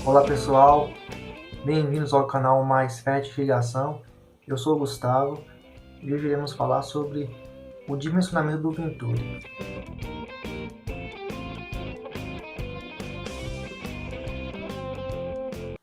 Olá pessoal, bem-vindos ao canal Mais FET Irrigação. Eu sou o Gustavo e hoje iremos falar sobre o dimensionamento do Venturi.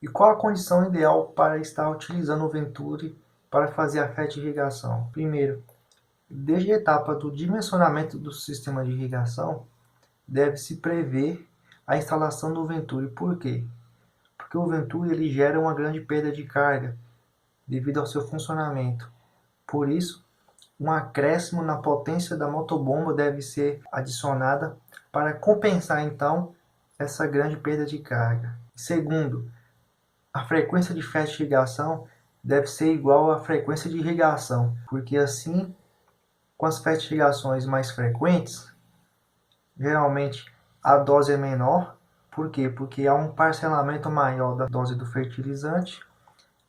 E qual a condição ideal para estar utilizando o Venturi para fazer a FET irrigação? Primeiro, desde a etapa do dimensionamento do sistema de irrigação, deve-se prever a instalação do Venturi. Por quê? Porque o Venturi ele gera uma grande perda de carga devido ao seu funcionamento. Por isso, um acréscimo na potência da motobomba deve ser adicionada para compensar então essa grande perda de carga. Segundo, a frequência de FET de irrigação deve ser igual à frequência de irrigação, porque assim, com as FET de irrigações mais frequentes, geralmente a dose é menor. Por quê? Porque há um parcelamento maior da dose do fertilizante.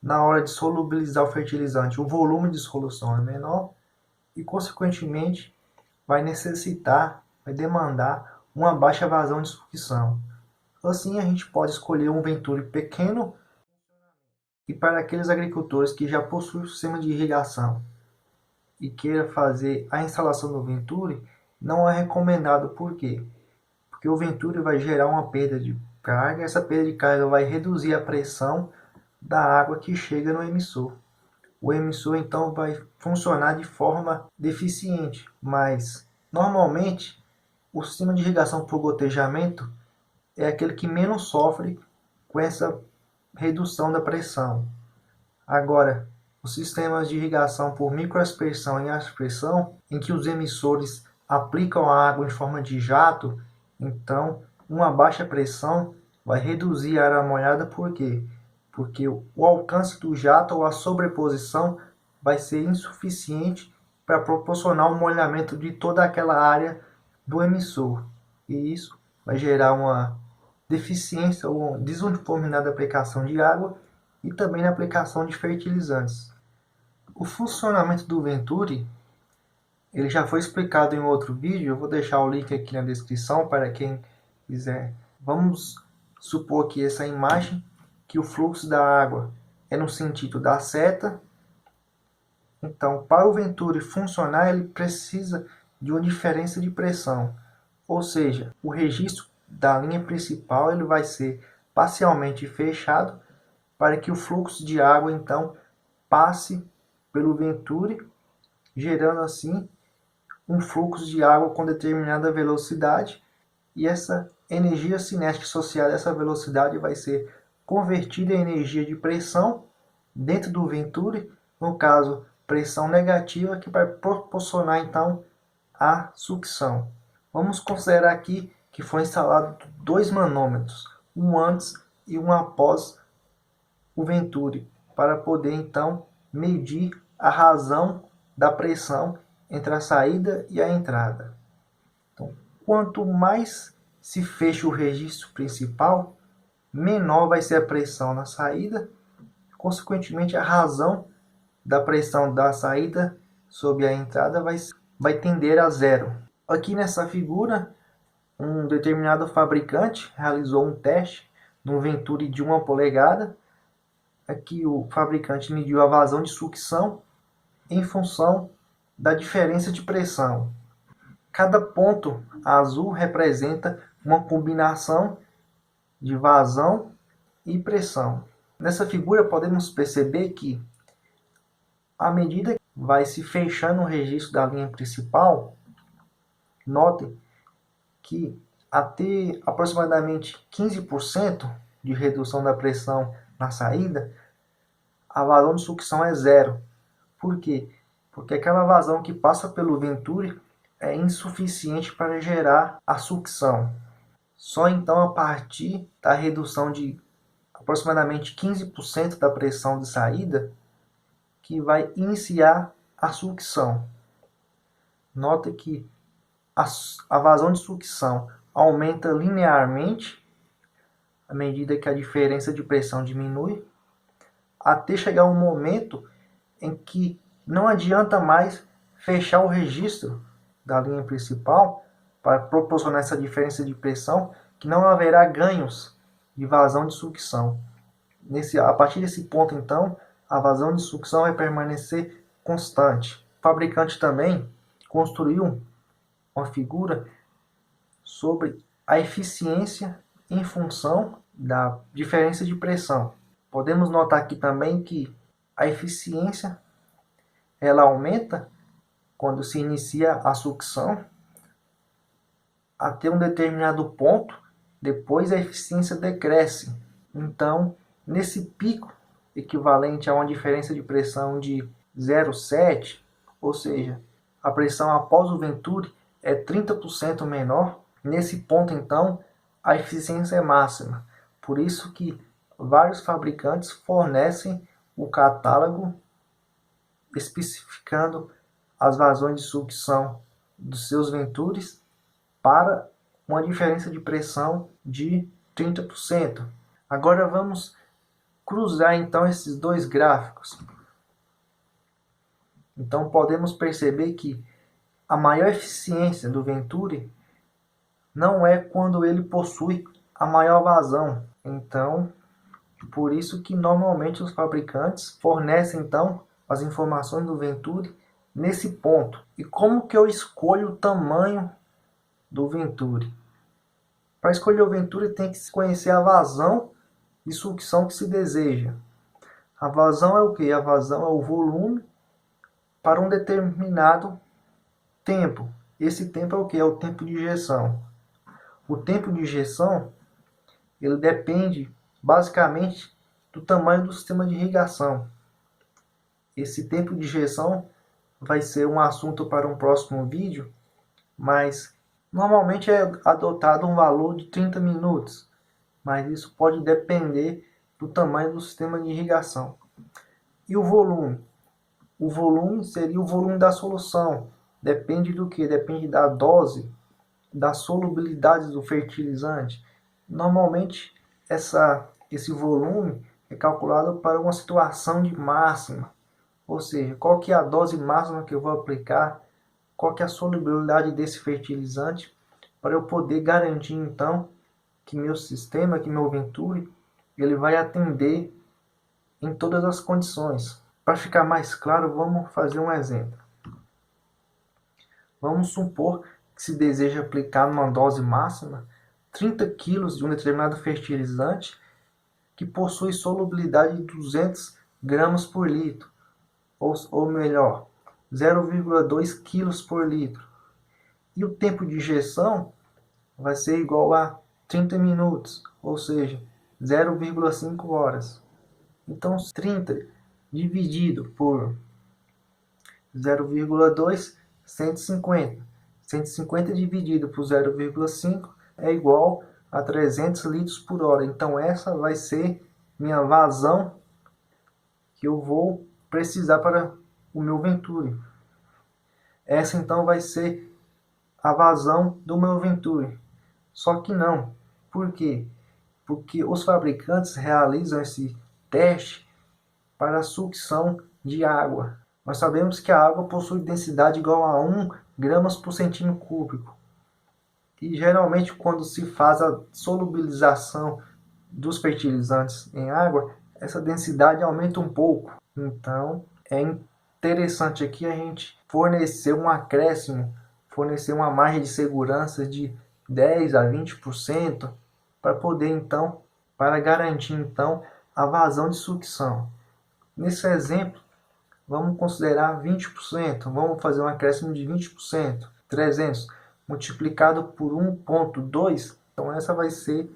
Na hora de solubilizar o fertilizante, o volume de solução é menor e, consequentemente, vai demandar uma baixa vazão de sucção. Assim, a gente pode escolher um Venturi pequeno. E para aqueles agricultores que já possuem o sistema de irrigação e queira fazer a instalação do Venturi, não é recomendado. Por quê? Porque o Venturi vai gerar uma perda de carga. Essa perda de carga vai reduzir a pressão da água que chega no emissor. O emissor então vai funcionar de forma deficiente, mas normalmente o sistema de irrigação por gotejamento é aquele que menos sofre com essa redução da pressão. Agora, os sistemas de irrigação por microaspersão e aspersão, em que os emissores aplicam a água em forma de jato, então uma baixa pressão vai reduzir a área molhada. Por quê? Porque o alcance do jato ou a sobreposição vai ser insuficiente para proporcionar o molhamento de toda aquela área do emissor. E isso vai gerar uma deficiência ou desuniformidade da aplicação de água e também na aplicação de fertilizantes. O funcionamento do Venturi ele já foi explicado em outro vídeo. Eu vou deixar o link aqui na descrição para quem quiser. Vamos supor que essa imagem, que o fluxo da água é no sentido da seta. Então, para o Venturi funcionar, ele precisa de uma diferença de pressão. Ou seja, o registro da linha principal ele vai ser parcialmente fechado para que o fluxo de água então passe pelo Venturi, gerando assim um fluxo de água com determinada velocidade, e essa energia cinética associada a essa velocidade vai ser convertida em energia de pressão dentro do Venturi, no caso pressão negativa, que vai proporcionar então a sucção. Vamos considerar aqui que foi instalado 2 manômetros, um antes e um após o Venturi, para poder então medir a razão da pressão entre a saída e a entrada. Então, quanto mais se fecha o registro principal, menor vai ser a pressão na saída, consequentemente a razão da pressão da saída sobre a entrada vai tender a zero. Aqui nessa figura, um determinado fabricante realizou um teste no Venturi de 1 polegada. Aqui o fabricante mediu a vazão de sucção em função da diferença de pressão. Cada ponto azul representa uma combinação de vazão e pressão. Nessa figura podemos perceber que, à medida que vai se fechando o registro da linha principal, notem que até aproximadamente 15% de redução da pressão na saída, a vazão de sucção é zero. Por quê? Porque aquela vazão que passa pelo Venturi é insuficiente para gerar a sucção. Só então a partir da redução de aproximadamente 15% da pressão de saída que vai iniciar a sucção. Nota que a vazão de sucção aumenta linearmente à medida que a diferença de pressão diminui, até chegar um momento em que não adianta mais fechar o registro da linha principal para proporcionar essa diferença de pressão, que não haverá ganhos de vazão de sucção. A partir desse ponto, então, a vazão de sucção vai permanecer constante. O fabricante também construiu uma figura sobre a eficiência em função da diferença de pressão. Podemos notar aqui também que a eficiência ela aumenta quando se inicia a sucção até um determinado ponto, depois a eficiência decresce. Então, nesse pico equivalente a uma diferença de pressão de 0,7, ou seja, a pressão após o Venturi é 30% menor, nesse ponto então a eficiência é máxima. Por isso que vários fabricantes fornecem o catálogo especificando as vazões de sucção dos seus Venturis para uma diferença de pressão de 30%. Agora vamos cruzar então esses dois gráficos. Então podemos perceber que a maior eficiência do Venturi não é quando ele possui a maior vazão. Então, por isso que normalmente os fabricantes fornecem então as informações do Venturi nesse ponto. E como que eu escolho o tamanho do Venturi? Para escolher o Venturi tem que se conhecer a vazão de sucção que se deseja. A vazão é o que? A vazão é o volume para um determinado tempo. Esse tempo é o que? É o tempo de injeção. O tempo de injeção ele depende basicamente do tamanho do sistema de irrigação. Esse tempo de injeção vai ser um assunto para um próximo vídeo, mas normalmente é adotado um valor de 30 minutos, mas isso pode depender do tamanho do sistema de irrigação. E o volume? O volume seria o volume da solução. Depende do que? Depende da dose, da solubilidade do fertilizante. Normalmente esse volume é calculado para uma situação de máxima. Ou seja, qual que é a dose máxima que eu vou aplicar, qual que é a solubilidade desse fertilizante, para eu poder garantir então que meu sistema, que meu Venturi, ele vai atender em todas as condições. Para ficar mais claro, vamos fazer um exemplo. Vamos supor que se deseja aplicar numa dose máxima 30 kg de um determinado fertilizante que possui solubilidade de 200 gramas por litro, ou melhor, 0,2 kg por litro. E o tempo de injeção vai ser igual a 30 minutos, ou seja, 0,5 horas. Então, 30 dividido por 0,2, 150. 150 dividido por 0,5 é igual a 300 litros por hora. Então, essa vai ser minha vazão que eu vou precisar para o meu Venturi. Essa, então, vai ser a vazão do meu Venturi. Só que não. Por quê? Porque os fabricantes realizam esse teste para a sucção de água. Nós sabemos que a água possui densidade igual a 1 gramas por centímetro cúbico. E geralmente quando se faz a solubilização dos fertilizantes em água, essa densidade aumenta um pouco. Então é interessante aqui a gente fornecer um acréscimo, fornecer uma margem de segurança de 10 a 20% para poder então, para garantir então a vazão de sucção. Nesse exemplo, vamos considerar 20%, vamos fazer um acréscimo de 20%, 300 multiplicado por 1,2, então essa vai ser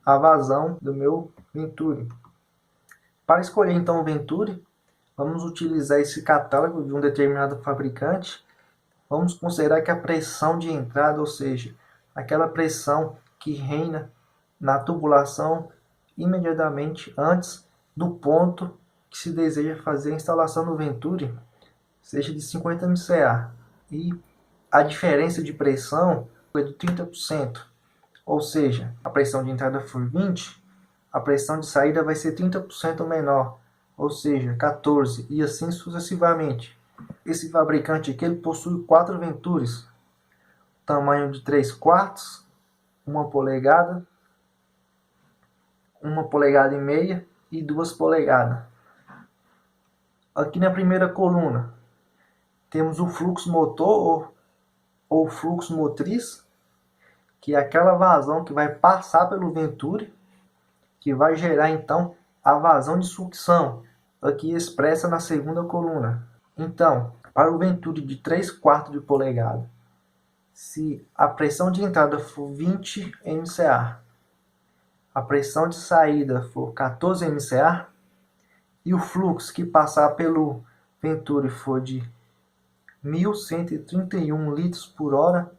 a vazão do meu Venturi. Para escolher então o Venturi, vamos utilizar esse catálogo de um determinado fabricante. Vamos considerar que a pressão de entrada, ou seja, aquela pressão que reina na tubulação imediatamente antes do ponto que se deseja fazer a instalação do Venturi, seja de 50 MCA. E a diferença de pressão é de 30%. Ou seja, a pressão de entrada for 20, a pressão de saída vai ser 30% menor, ou seja, 14, e assim sucessivamente. Esse fabricante aqui ele possui 4 Venturis, tamanho de 3/4, 1 polegada, 1,5 polegadas e 2 polegadas. Aqui na primeira coluna temos o fluxo motor ou fluxo motriz, que é aquela vazão que vai passar pelo venturi, que vai gerar então a vazão de sucção, aqui expressa na segunda coluna. Então, para o venturi de 3/4 de polegada, se a pressão de entrada for 20 MCA, a pressão de saída for 14 MCA, e o fluxo que passar pelo venturi for de 1.131 litros por hora,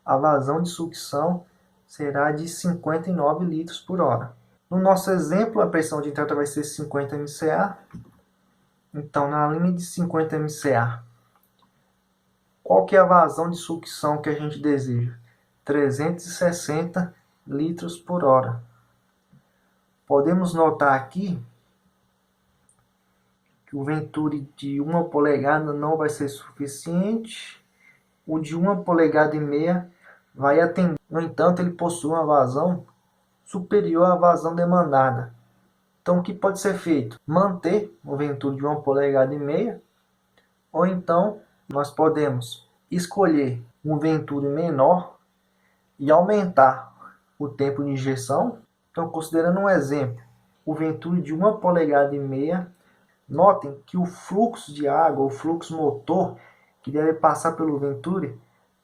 a vazão de sucção será de 59 litros por hora. No nosso exemplo, a pressão de entrada vai ser 50 MCA. Então, na linha de 50 MCA, qual que é a vazão de sucção que a gente deseja? 360 litros por hora. Podemos notar aqui que o venturi de 1 polegada não vai ser suficiente. O de 1,5 polegada vai atender. No entanto, ele possui uma vazão superior à vazão demandada. Então, o que pode ser feito? Manter o venturi de 1,5 polegada, ou então nós podemos escolher um venturi menor e aumentar o tempo de injeção. Então, considerando um exemplo, o venturi de 1,5 polegada, notem que o fluxo de água, o fluxo motor que deve passar pelo venturi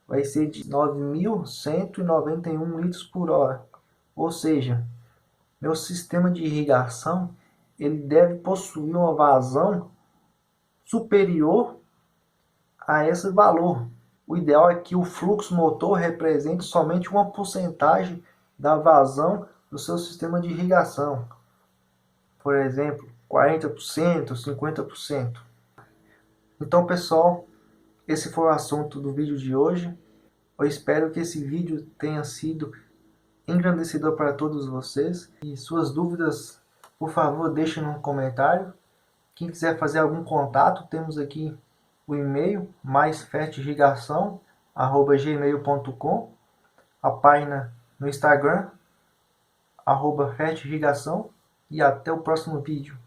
vai ser de 9.191 litros por hora. Ou seja, meu sistema de irrigação ele deve possuir uma vazão superior a esse valor. O ideal é que o fluxo motor represente somente uma porcentagem da vazão do seu sistema de irrigação. Por exemplo, 40%, 50%. Então, pessoal, esse foi o assunto do vídeo de hoje. Eu espero que esse vídeo tenha sido engrandecedor para todos vocês. E suas dúvidas, por favor, deixem no comentário. Quem quiser fazer algum contato, temos aqui o e-mail maisfertirrigação@gmail.com, a página no Instagram @fertirrigação, e até o próximo vídeo.